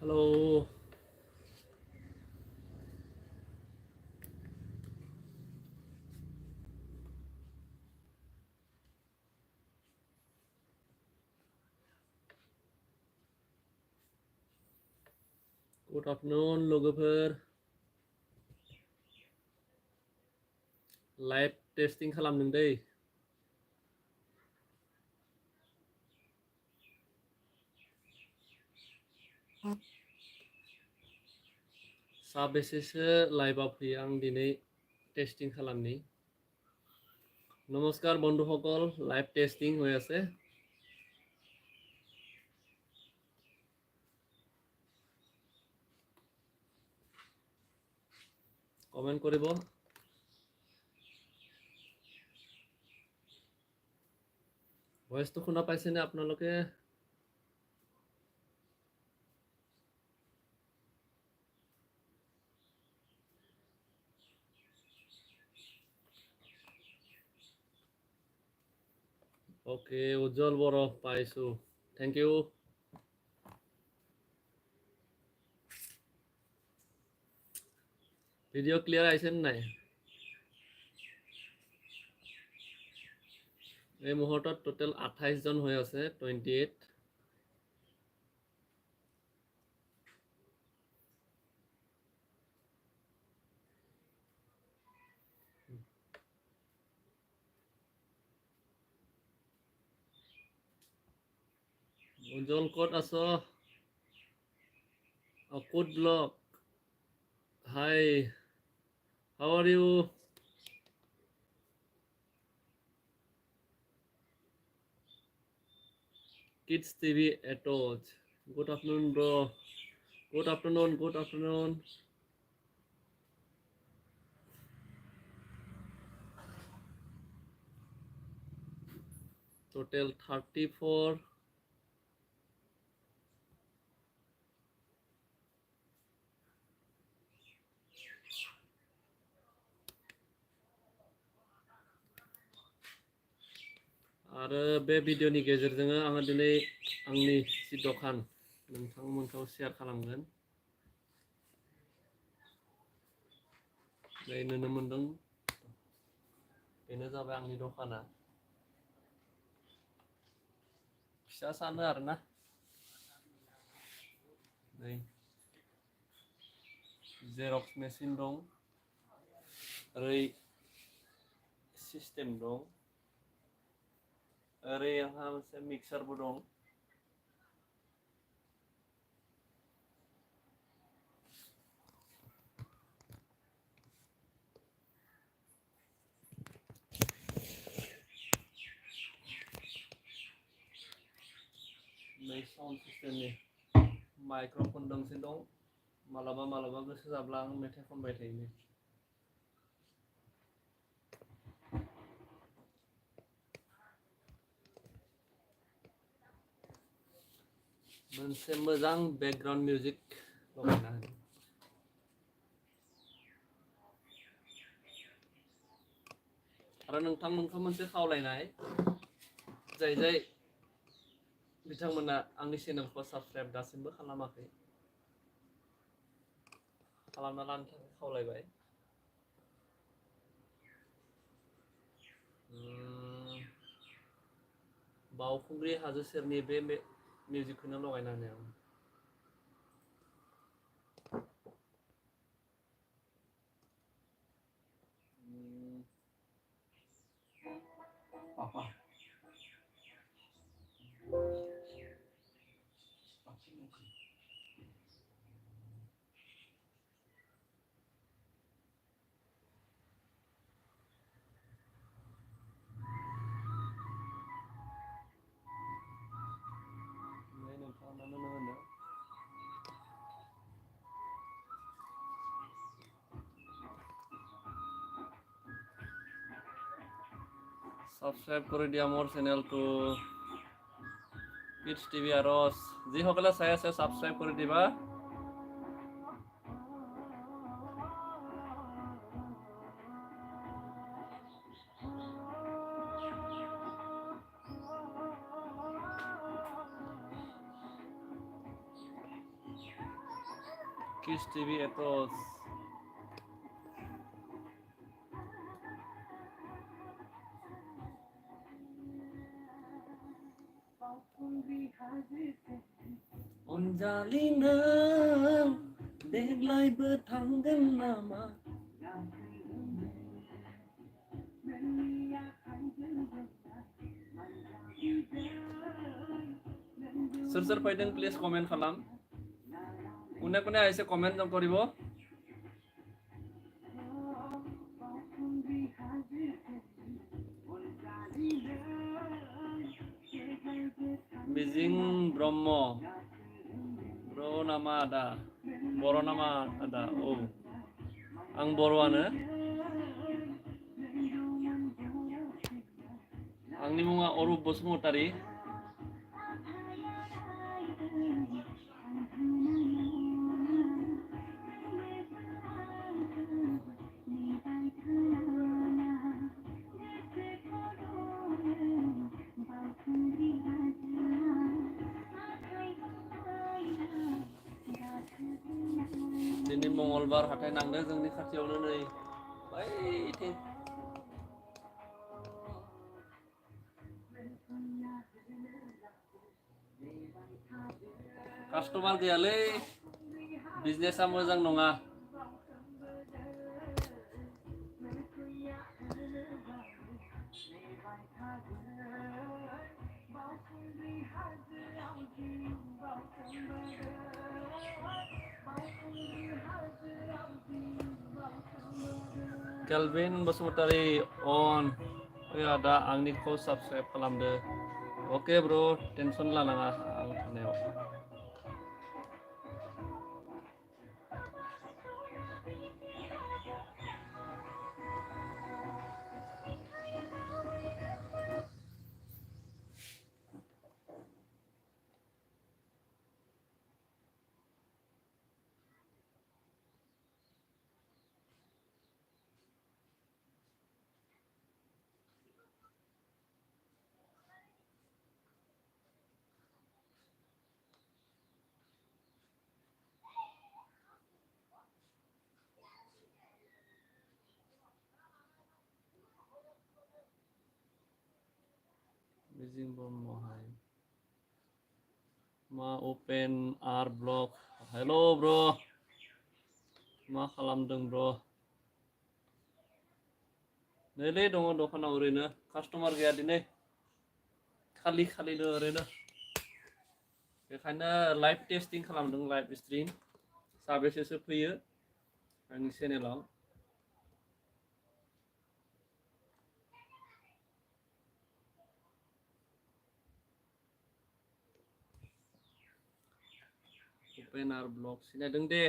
Hello, good afternoon लोगोफोर live testing खालामदों दै साबेसेसो लाइभआव फैयो आं दिनै टेस्टिं खालामनि नमस्कार बন্ধुসকল लाइभ टेस्टिं হৈ আছে কমেন্ট কৰিব ভয়েসটো শুনা পাইছেনে আপোনালোকে ওকে উজ্জ্বল বড় পাইছো থ্যাংক ইউ ভিডিও ক্লিয়ার আইছেন নাই এই মুহূৰ্তত টোটাল 28 জন হৈ আছে 28 উজ্জ্বল ক'ত আছো ক'ত blog hi how are you Kids TV Etoch. Good afternoon, bro. Good afternoon, good afternoon. Total 34. आरो बे भिडिअनि गेजेरजों आङो दिनै आंनि जि दखान नोंथांमोनखौ शेयार खालामगोन नै नुनो मोनदों बेनो जाबाय आंनि दखाना फिसा सानो आरोना नै जेरक्स मेसिन दं ओरै सिस्टेम दं ओरै आंहा मोनसे मिक्सारबो दं नै साउन्ड सिस्टेमनि माइक्र'फन दोंसे दं मालाबा मालाबा गोसो जाब्ला आं मेथाइ खनबाय थायो मोनसे मोजां बेकग्राउन्ड मिउजिक लगायना होदों आरो नोंथांमोनखौ मोनसे खावलायनाय जाय जाय बिथांमोना आंनि चेनेलखौ साबस्क्राइब दासिमबो खालामाखै खालामना लानो थाखाय खावलायबाय बावखुंग्रि हाजो सेरनि बे मिउजिकखौनो लगायना होनाय आं Papa. সাবস্ক্রাইব কৰি দিয়া মোৰ চেনেলটো কিডছ টিভি আৰস যিসকলে চাই আছে সাবস্ক্ৰাইব কৰি দিবা Kids TV Atos. Anjalina deglaiबो थांगोन नामा सोर सोर फैदों प्लिज कमेन्ट खालाम कोने कोने आइसे कमेन्ट करिब मिजिं ब्रह्म ब्र नामा आदा बर नामा आदा औ आं बर'आनो आंनि मुङा अरुप बसुमतारी दिनै मंगलबार हाथाय नांदों जोंनि खाथियावनो नै बैथिं कास्टमार गैयालै बिजनेसा मोजां नङा केल्विन बसुमतारी अन ओइ आदा आंनिखौ साबस्क्राइब खालामदो ओके ब्र टेनसन लानाङा आं थानायाव मिजिं ब्रह्महाय मा ओपेन आर ब्लग हेल' ब्र मा खालामदों ब्र नैलै दङ दखानाव ओरैनो कास्टमार गैया दिनै खालिनो ओरैनो बेखायनो लाइभ टेस्टिं खालामदों लाइभ स्ट्रिम साबेसेसो फैयो आंनि चेनेलाव ओपेन आर ब्लग सिनायदों दे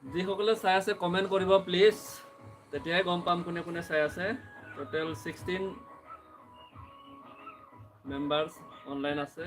যিসকলে চাই আছে কমেন্ট কৰিব প্লিজ তেতিয়াই গম পাম কোনে কোনে চাই আছে টোটেল 16 মেম্বাৰ্স অনলাইন আছে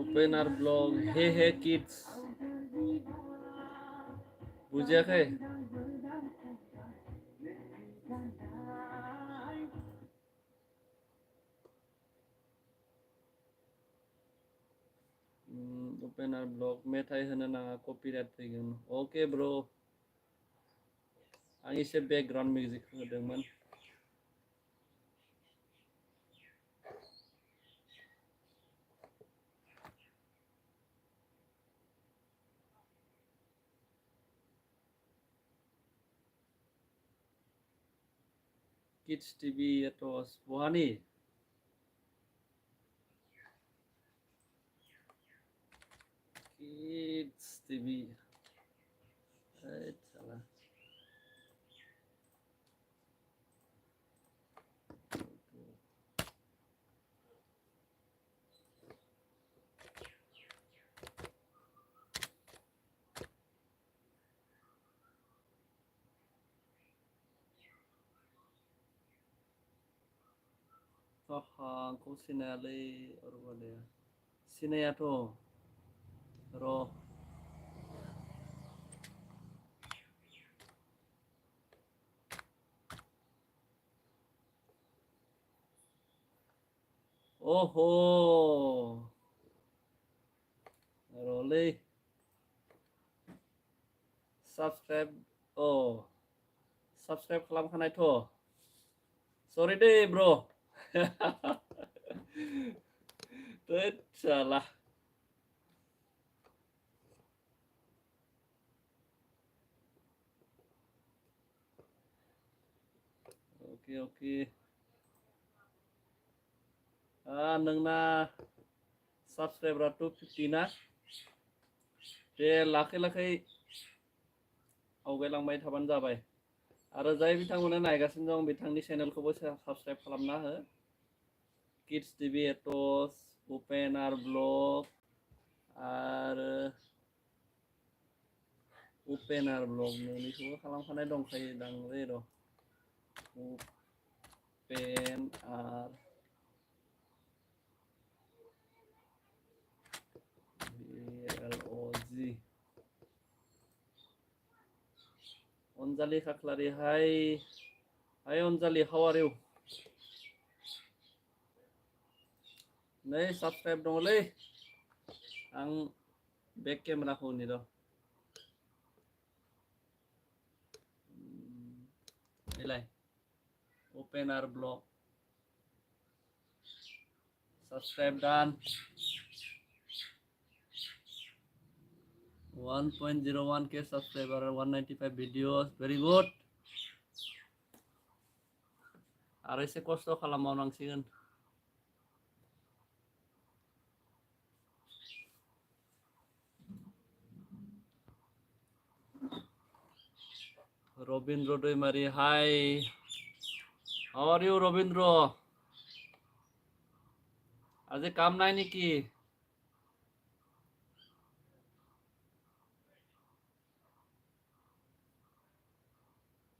ओपेन आर ब्लग हे किड्स बुझियाखै ओपेन आर ब्लग मेथाइ होनो नाङा कपिराइट फैगोन ओके ब्र आं एसे बेकग्राउन्ड मिउजिक होदोंमोन किड्स टिभि एटस बहानि Kids TV. Salah. Toh, aku sinale orang mana ya? Sinaya to, ro. Oh, role. Subscribe. Oh, subscribe kelam kanai to. Sorry deh bro. Salah. Oke. Nengna subscriber tu 50 na. De लाखै आवगायलांबाय थाबानो जाबाय आरो जाय बिथांमोना नायगासिनो दं बिथांनि चेनेलखौबो साबस्क्राइब खालामना हो किड्स टिभि एटस उपेन आर ब्लग आरो उपेन आर ब्लग मोननैखौबो खालामखानाय दंखायो दांलै र' open R BLOG Anjali Kaklari, hi Anjali, how are you? Nei subscribe dongलै आं बेक केमेराखौ नेर' alloy open our blog subscribe done 1.01k subscriber 195 videos very good आरो एसे खस्थ' खालामबावनांसिगोन Robindro Doimari, hi how are you Robindro আজি কাম নাই নেকি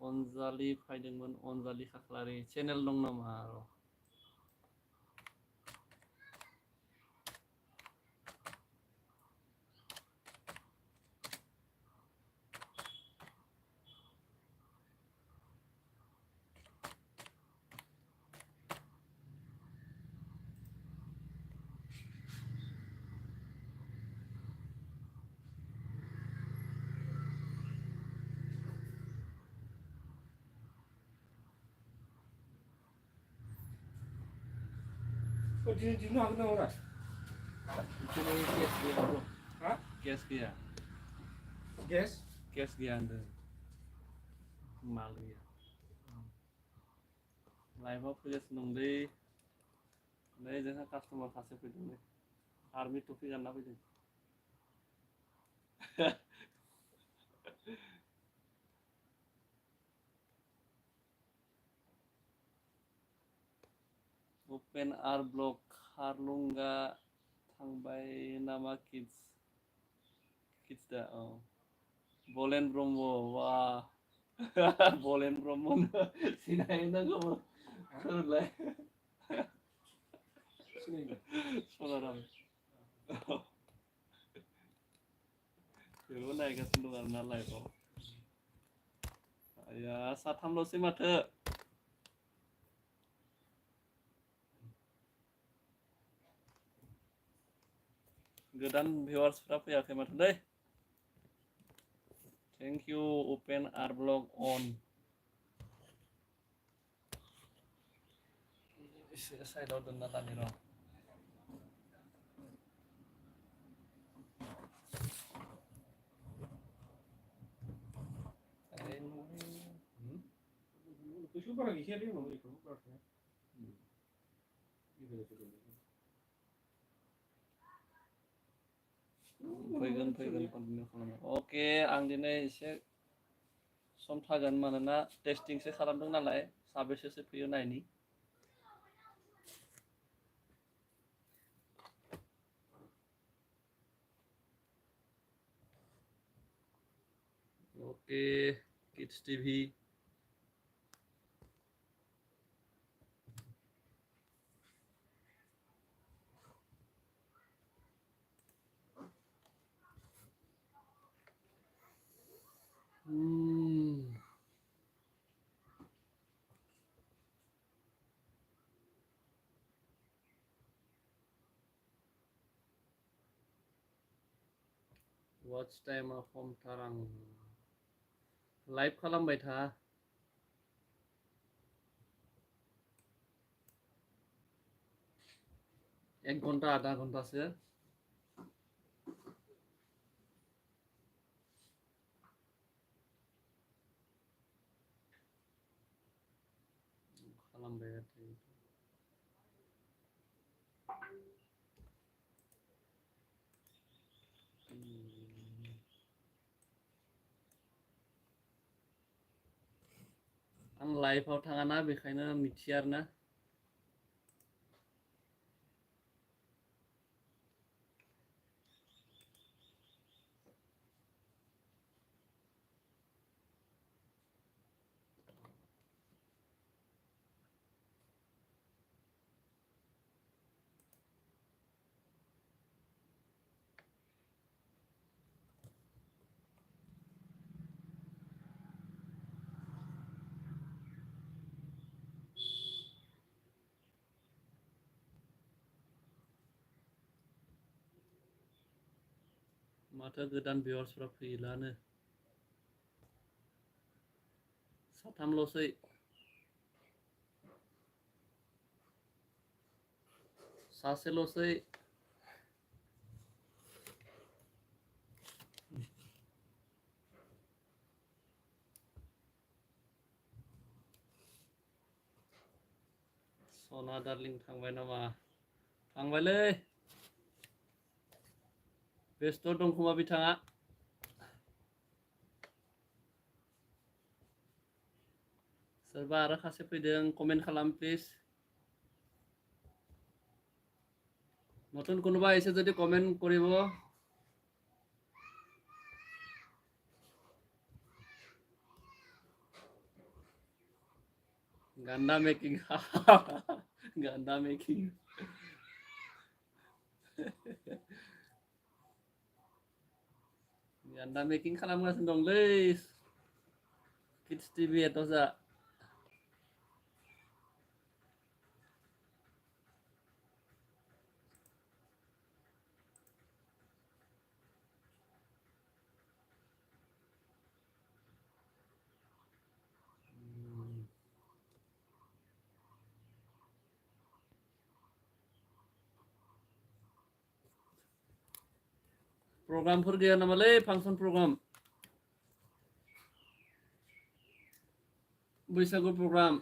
Anjali फायदोंमोन Anjali Kaklari channel दं नामा र' दिनो हागोन नामा रा दिनै केस गैया bro हा केस गैया गेस केस गैया होनदों माल गैया लाइभआव फैगासिनो दंलै नै जोंहा कास्टमार सासे फैदोंलै आर्मि टुपि गानना फैदों Open our blog Harlunga थांबाय नामा kids दा औ Bolen Bromo wah Bolen Bromo सिनायो नांगौ सोरलाय सनाराम बेबो नायगासिनो दं आरोना लाइभआव आया साथामल'सै माथो गोदान भिउवार्सफ्रा फैयाखै माथो दै thank you open R blog अन एसे साइडआव दोनना लानि र' Itu para que quiere no dijo, para que. फैगोन कन्टिनिउ खालामो अके आं दिनै एसे सम थागोन मानोना टेस्टिंसो खालामदों नालाय साबेसेसो फैयो नायनि ओके किड्स टीवी वाच टाइमा खमथार आं लाइभ खालामबाय था एक घन्टा आधा घन्टासो खालामबाय थायो आं लाइभआव थाङाना बेखायनो मिथिया आरोना माथो गोदान भिउआर्सफ्रा फैलानो साथामल'सै सासेल'सै सना डार्लिं थांबाय नामा थांबायलै बेस्थ' दं खोमा बिथाङा सोरबा आरो सासे फैदों कमेन्ट खालाम प्लिज নতুন কোনোবা আহিছে যদি কমেন্ট কৰিব গান্ডা মেকিং গান্ডা মেকিং गान्दा मेकिं खालामगासिनो दंलै किड्स टिभि एट'सा प्रग्रामफोर गैया नामालै फांसन प्रग्राम बैसागु प्रग्राम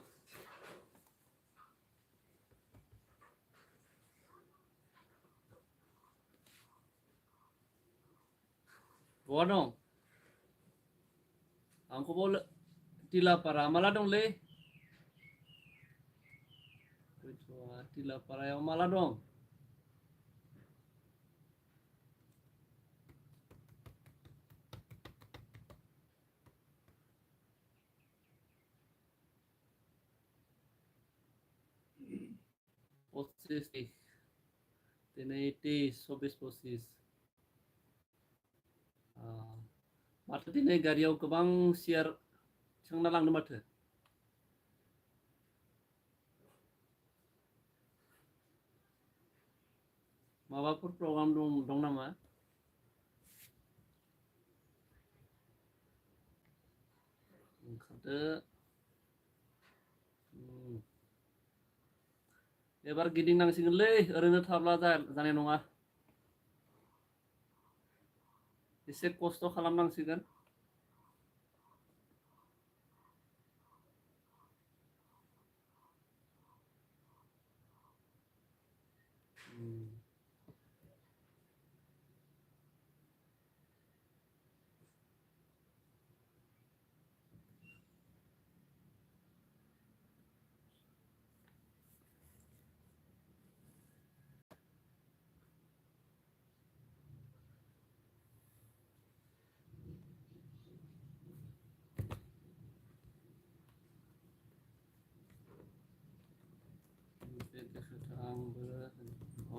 बहा दं आंखौबो टिलापारा माला दंलै टिलापारायाव माला दं पच्चिस दिनै 23-24-25 माथो दिनै गारियाव गोबां सियार थिखांना लांदों माथो माबाफोर प्रग्राम दं नामा ओंखारदो एबार गिदिंनांसिगोनलै ओरैनो थाब्ला जानाय नङा एसे खस्थ' खालामनांसिगोन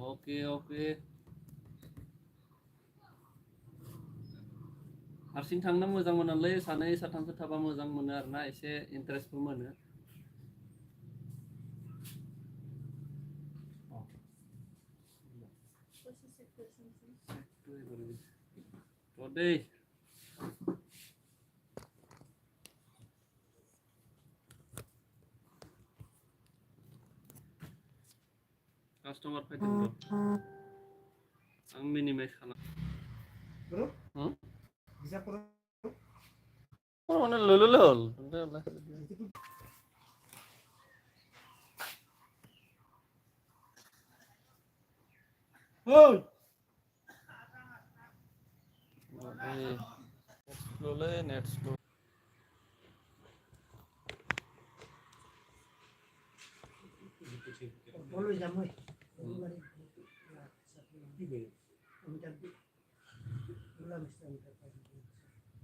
Oke oke. हारसिं थांनो मोजां मोनालै सानै साथामसो थाबा मोजां मोनो आरोना एसे इन्टारेस्टबो मोनो दै कास्टमार फैदों र' आं मिनिमाइज खालाम Bro, हो bisa bro? माने लोलोल Hoi. Net slow Boleh jam oi. Tiga. Bulan Islam.